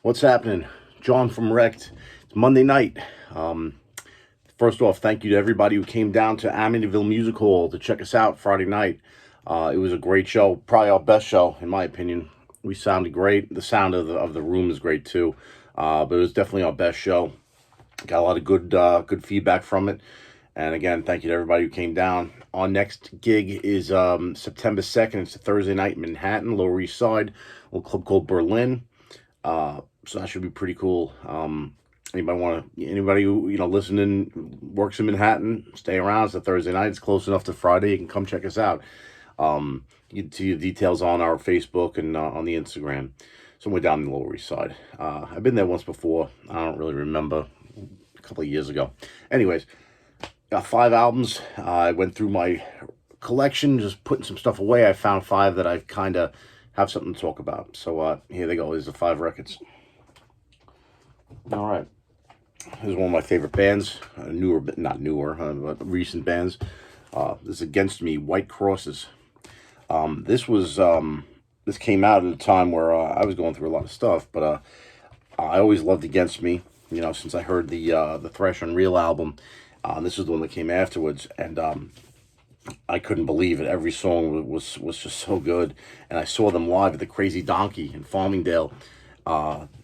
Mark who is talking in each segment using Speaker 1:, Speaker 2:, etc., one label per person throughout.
Speaker 1: What's happening? John from Wrecked. It's Monday night. Um, First off, thank you to everybody who came down to Amityville Music Hall to check us out Friday night. It was a great show, probably our best show, in my opinion. We sounded great. The sound of the room is great too, but it was definitely our best show. Got a lot of good feedback from it. And again, thank you to everybody who came down. Our next gig is September 2nd. It's a Thursday night in Manhattan, Lower East Side, a little club called Berlin. So that should be pretty cool. Anybody who listening works in Manhattan, stay around. It's a Thursday night. It's close enough to Friday. You can come check us out. You can see the details on our Facebook and on the Instagram. Somewhere down the Lower East Side. I've been there once before. I don't really remember. A couple of years ago. Anyways, got 5 albums. I went through my collection, just putting some stuff away. I found 5 that I kind of have something to talk about. So here they go. These are 5 records. All right. This is one of my favorite bands, newer, but not newer, but recent bands. This is Against Me, White Crosses. This came out at a time where I was going through a lot of stuff, but I always loved Against Me. Since I heard the Thrash Unreal album, this was the one that came afterwards, and I couldn't believe it. Every song was just so good, and I saw them live at the Crazy Donkey in Farmingdale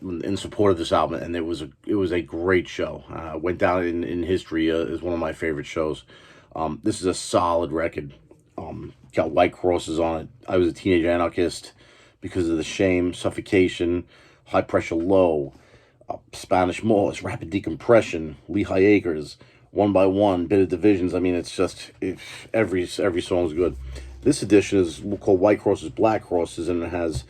Speaker 1: in support of this album, and it was a great show. Went down in history as one of my favorite shows. This is a solid record. Got White Crosses on it. I was a teenage anarchist because of the shame, suffocation, high pressure low, Spanish Moss, rapid decompression, Lehigh Acres, one by one, bit of divisions. I mean, every song is good. This edition is called White Crosses, Black Crosses, and it has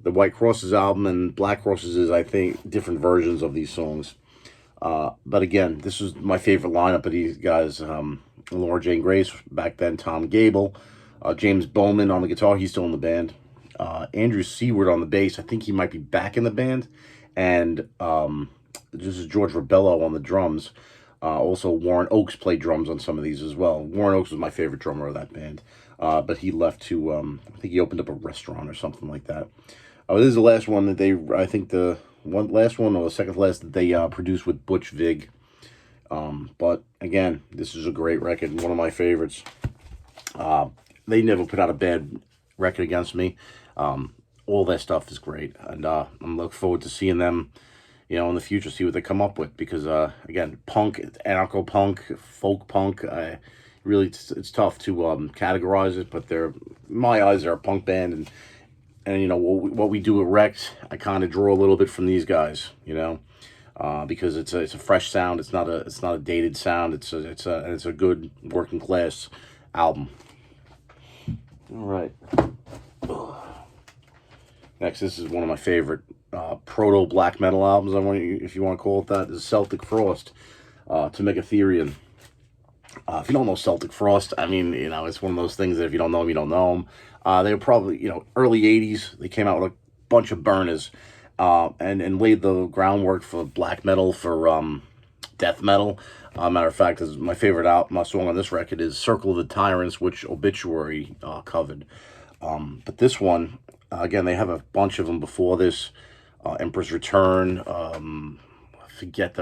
Speaker 1: the White Crosses album, and Black Crosses is, I think, different versions of these songs. But again, this is my favorite lineup of these guys. Laura Jane Grace, back then Tom Gable, James Bowman on the guitar, he's still in the band. Andrew Seward on the bass, I think he might be back in the band. And this is George Rebello on the drums. Also, Warren Oakes played drums on some of these as well. Warren Oakes was my favorite drummer of that band. But he left to, I think he opened up a restaurant or something like that. This is the last one that I think the last one or the second last that they produced with Butch Vig. But again, this is a great record, one of my favorites. They never put out a bad record Against Me. All their stuff is great, and I'm looking forward to seeing them, in the future, see what they come up with. Because again, punk, anarcho punk, folk punk, really it's tough to categorize it, but in my eyes, they're a punk band, and what we do at Rex, I kind of draw a little bit from these guys, because it's a fresh sound. It's not a dated sound. It's a good working class album. All right. Next, this is one of my favorite proto black metal albums. If you want to call it that, is Celtic Frost, to Megatherion. If you don't know Celtic Frost, I mean, it's one of those things that if you don't know them, you don't know them. They were probably, early '80s. They came out with a bunch of burners, and laid the groundwork for black metal, for death metal. Matter of fact, my favorite my song on this record is "Circle of the Tyrants," which Obituary covered. But this one, again, they have a bunch of them before this. Emperor's Return. I forget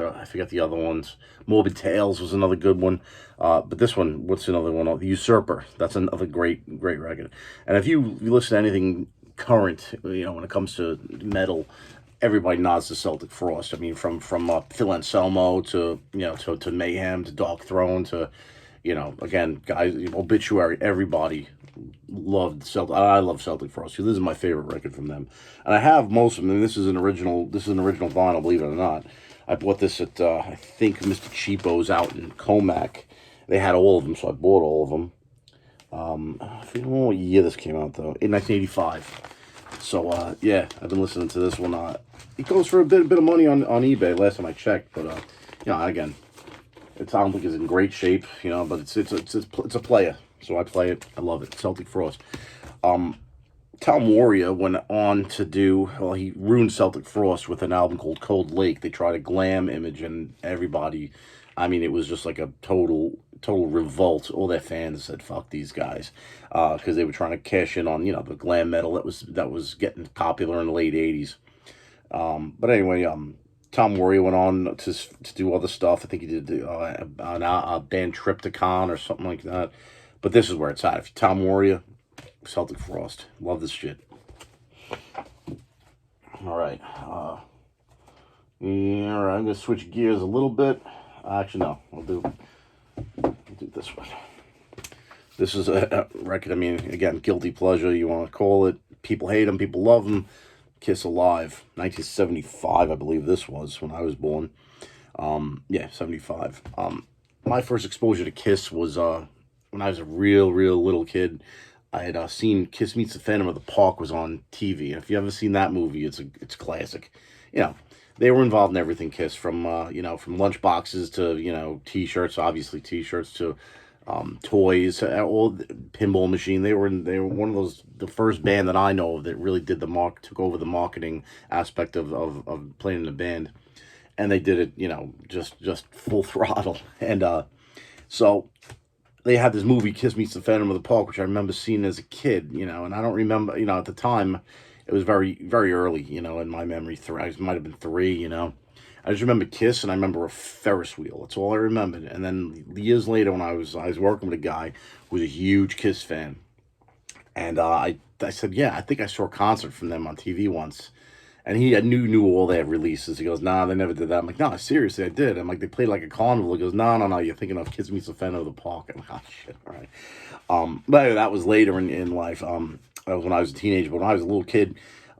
Speaker 1: the other ones. Morbid Tales was another good one. But this one, what's another one? The Usurper. That's another great record. And if you listen to anything current, when it comes to metal, everybody nods to Celtic Frost. I mean, from Phil Anselmo to to Mayhem to Dark Throne to again, guys, Obituary. Everybody loved Celtic. I love Celtic Frost. This is my favorite record from them, and I have most of them. This is an original vinyl, believe it or not. I bought this at I think Mr. Cheapo's out in Comac. They had all of them, so I bought all of them. I forget what year this came out though, in 1985. So yeah, I've been listening to this one. It goes for a bit of money on eBay last time I checked, but again, I don't think it's in great shape, but it's a player. So I play it. I love it. Celtic Frost. Tal Moria went on to do, he ruined Celtic Frost with an album called Cold Lake. They tried a glam image, and everybody, I mean, it was just like a total revolt. All their fans said, fuck these guys, because they were trying to cash in on, the glam metal that was getting popular in the late 80s. But anyway, Tom Warrior went on to do other stuff. I think he did a band Triptychon or something like that. But this is where it's at. If you Tom Warrior, Celtic Frost, love this shit. All right, yeah, all right. I'm gonna switch gears a little bit. Actually, no, I'll do this one. This is a record. I mean, again, guilty pleasure. You want to call it? People hate them. People love them. Kiss Alive, 1975, I believe this was when I was born. Yeah, 75. My first exposure to Kiss was when I was a real little kid. I had seen Kiss Meets the Phantom of the Park was on TV. If you haven't seen that movie, it's classic. You know, they were involved in everything Kiss, from from lunchboxes to T-shirts, obviously T-shirts, to toys, all pinball machine. They were one of those, the first band that I know of that really did took over the marketing aspect of playing in the band, and they did it just full throttle. And so they had this movie Kiss Meets the Phantom of the Park, which I remember seeing as a kid, and I don't remember, at the time it was very early, in my memory. I might have been three. I just remember Kiss, and I remember a Ferris wheel. That's all I remembered. And then years later, when I was working with a guy who was a huge Kiss fan, and I said, yeah, I think I saw a concert from them on TV once. And he knew all their releases. He goes, nah, they never did that. I'm like, no, seriously, I did. I'm like, they played like a carnival. He goes, no, you're thinking of Kids Meets the Phantom of the Park. I'm like, oh, shit, all right. But anyway, that was later in life. That was when I was a teenager. But when I was a little kid,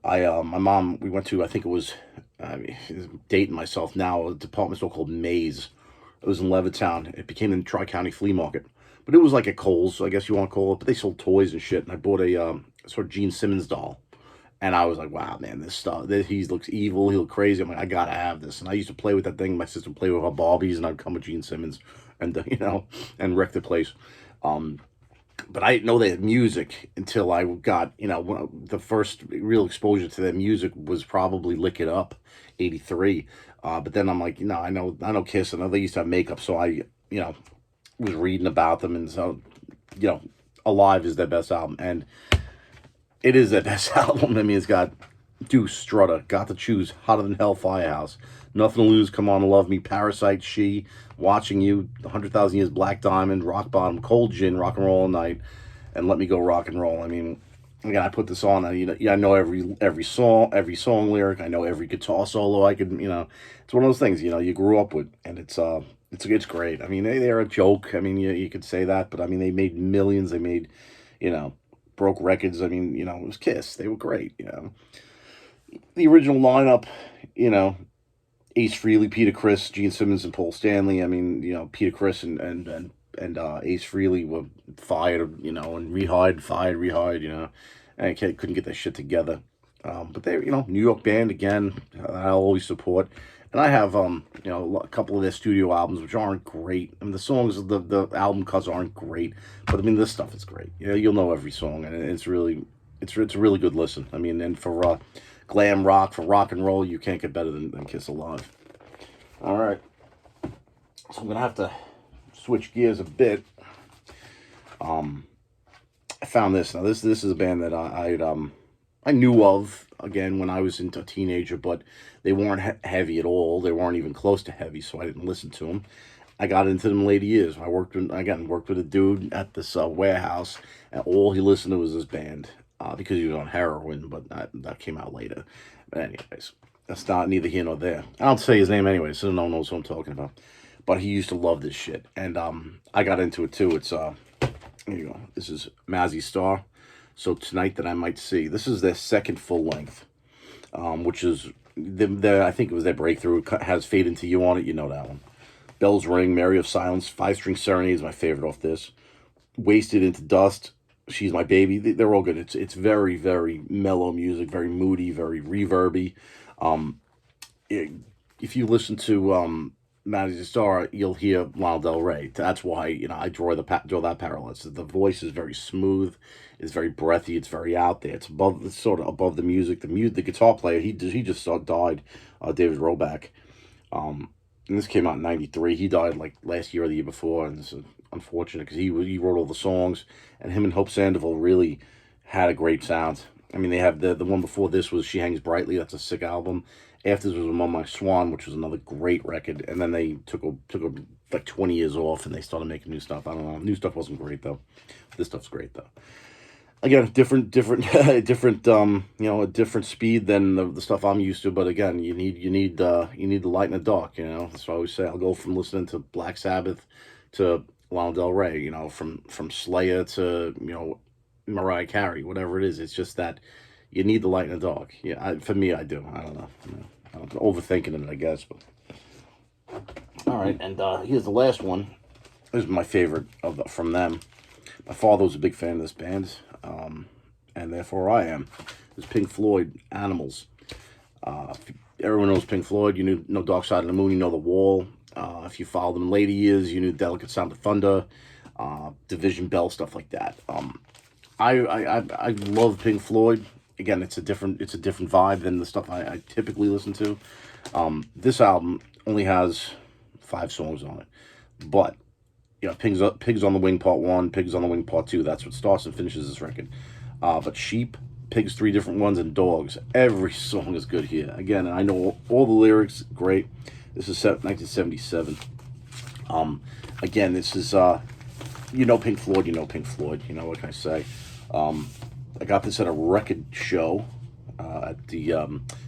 Speaker 1: my mom, we went to, I think it was, I mean, dating myself now, a department store called Maze. It was in Levittown. It became the Tri-County Flea Market. But it was like a Kohl's, I guess you want to call it. But they sold toys and shit. And I bought a sort of Gene Simmons doll. And I was like, wow, man, this stuff, he looks evil, he looks crazy. I'm like, I gotta have this. And I used to play with that thing. My sister would play with her Barbies, and I'd come with Gene Simmons and, and wreck the place. But I didn't know they had music until I got, the first real exposure to their music was probably Lick It Up, 83. But then I'm like, I know Kiss. I know they used to have makeup. So I, was reading about them. And so, Alive is their best album. And it is their best album. I mean, it's got Deuce, Strutter, Got to Choose, Hotter Than Hell, Firehouse, Nothing to Lose, Come On and Love Me, Parasite, She, Watching You, 100,000 Years, Black Diamond, Rock Bottom, Cold Gin, Rock and Roll All Night, and Let Me Go Rock and Roll. I mean, again, I put this on. I know every song lyric. I know every guitar solo. I could, it's one of those things. You grew up with, and it's great. I mean, they're a joke. I mean, you could say that, but I mean, they made millions. They made, broke records. I mean, it was Kiss. They were great. The original lineup, Ace Frehley, Peter Criss, Gene Simmons, and Paul Stanley. I mean, Peter Criss and Ace Frehley were fired, and rehired, and couldn't get that shit together. But they, New York band again. I'll always support. And I have, a couple of their studio albums, which aren't great. I mean, the songs, the album cuts aren't great, but I mean, this stuff is great. You'll know every song, and it's a really good listen. I mean, and for glam rock, for rock and roll, you can't get better than Kiss Alive. All right, so I'm gonna have to switch gears a bit. I found this. Now, this is a band that I knew of again when I was a teenager, but they weren't heavy at all. They weren't even close to heavy, so I didn't listen to them. I got into them later years. I worked with a dude at this warehouse, and all he listened to was this band because he was on heroin, but that came out later. But anyways, that's not neither here nor there. I don't say his name anyway, so no one knows who I'm talking about. But he used to love this shit, and I got into it too. It's here you go. This is Mazzy Star. So Tonight That I Might See. This is their second full length, which is I think it was their breakthrough. It has Fade Into You on it. You know that one. Bells Ring, Mary of Silence, Five String Serenade is my favorite off this. Wasted Into Dust, She's My Baby. They're all good. It's very mellow music, very moody, very reverby. If you listen to Mazzy Star, you'll hear Lana Del Rey. That's why I draw that parallel. The voice is very smooth, it's very breathy, it's very out there. It's sort of above the music. The guitar player he just died, David Roback. And this came out in '93. He died like last year or the year before, and it's unfortunate because he wrote all the songs, and him and Hope Sandoval really had a great sound. I mean, they have the one before this was She Hangs Brightly. That's a sick album. After this was Among My Swan, which was another great record. And then they took like 20 years off and they started making new stuff. I don't know. New stuff wasn't great though. This stuff's great though. Again, different a different speed than the stuff I'm used to. But again, you need the light and the dark. That's what I always say. I'll go from listening to Black Sabbath to Lana Del Rey. From Slayer to Mariah Carey, whatever it is. It's just that you need the light and the dark. Yeah, for me, I do. I don't know. I'm overthinking it, I guess. But all right, and here's the last one. This is my favorite from them. My father was a big fan of this band, and therefore I am. This is Pink Floyd, Animals. Everyone knows Pink Floyd. You know Dark Side of the Moon. You know The Wall. If you followed them in later years, you knew Delicate Sound of Thunder, Division Bell, stuff like that. I love Pink Floyd. Again, it's a different vibe than the stuff I typically listen to. This album only has 5 songs on it, but Pigs on the Wing Part 1, Pigs on the Wing Part 2. That's what starts and finishes this record. But Sheep, Pigs, 3 different ones, and Dogs. Every song is good here. Again, and I know all the lyrics. Great. This is 1977. Again, this is Pink Floyd. You know Pink Floyd. What can I say? I got this at a record show at the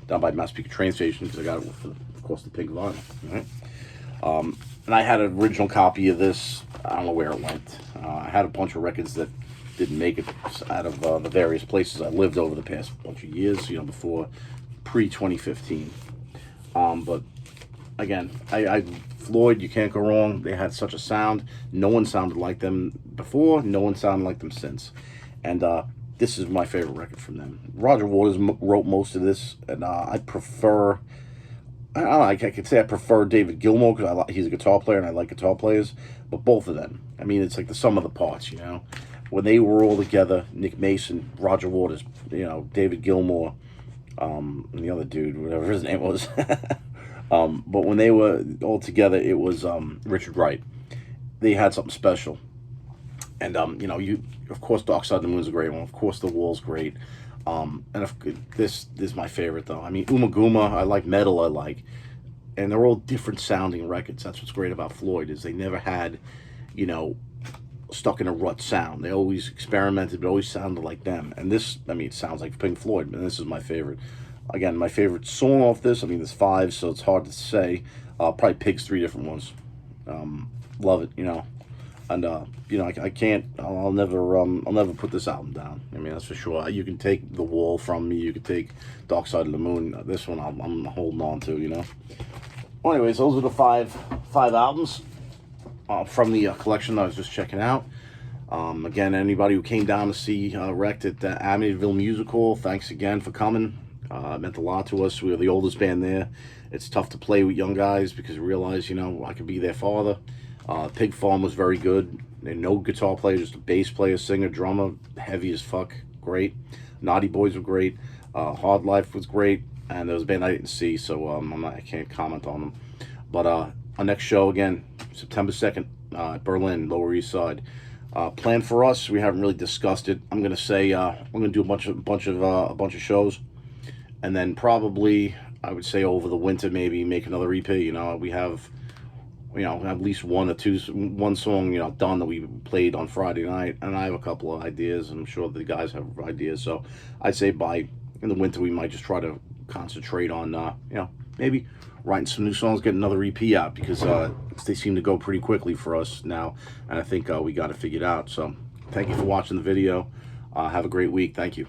Speaker 1: down by Massapequa train station because I got it for, of course, the pink vinyl. Right? And I had an original copy of this. I don't know where it went. I had a bunch of records that didn't make it out of the various places I lived over the past bunch of years, before pre-2015. But again, I Floyd, you can't go wrong. They had such a sound. No one sounded like them before. No one sounded like them since. And this is my favorite record from them. Roger Waters wrote most of this, and I prefer... I don't know, I could say I prefer David Gilmour because he's a guitar player and I like guitar players, but both of them. I mean, it's like the sum of the parts, When they were all together, Nick Mason, Roger Waters, David Gilmour, and the other dude, whatever his name was. But when they were all together, it was Richard Wright. They had something special. And, of course, Dark Side of the Moon is a great one. Of course, The Wall's great. And this is my favorite, though. I mean, Uma Guma, I like metal, and they're all different sounding records. That's what's great about Floyd, is they never had, stuck in a rut sound. They always experimented, but always sounded like them. And this, it sounds like Pink Floyd, and this is my favorite. Again, my favorite song off this, there's 5, so it's hard to say. Probably Pigs, 3 different ones. Love it, And I can't. I'll never put this album down. That's for sure. You can take The Wall from me. You can take Dark Side of the Moon. This one I'm holding on to. Well, anyways, those are the five albums from the collection that I was just checking out. Again, anybody who came down to see Wrecked at the Amityville Music Hall, thanks again for coming. It meant a lot to us. We were the oldest band there. It's tough to play with young guys because you realize, I could be their father. Pig Farm was very good. No guitar player, just a bass player, singer, drummer, heavy as fuck, great. Naughty Boys were great. Hard Life was great, and there was a band I didn't see, so I can't comment on them. But our next show again, September 2nd, Berlin, Lower East Side. Plan for us, we haven't really discussed it. I'm gonna say I'm gonna do a bunch of shows, and then probably I would say over the winter maybe make another EP. We have. At least one song, done that we played on Friday night, and I have a couple of ideas, and I'm sure the guys have ideas. So I'd say in the winter we might just try to concentrate on, maybe writing some new songs, get another EP out because they seem to go pretty quickly for us now, and I think we got it figured out. So thank you for watching the video. Have a great week. Thank you.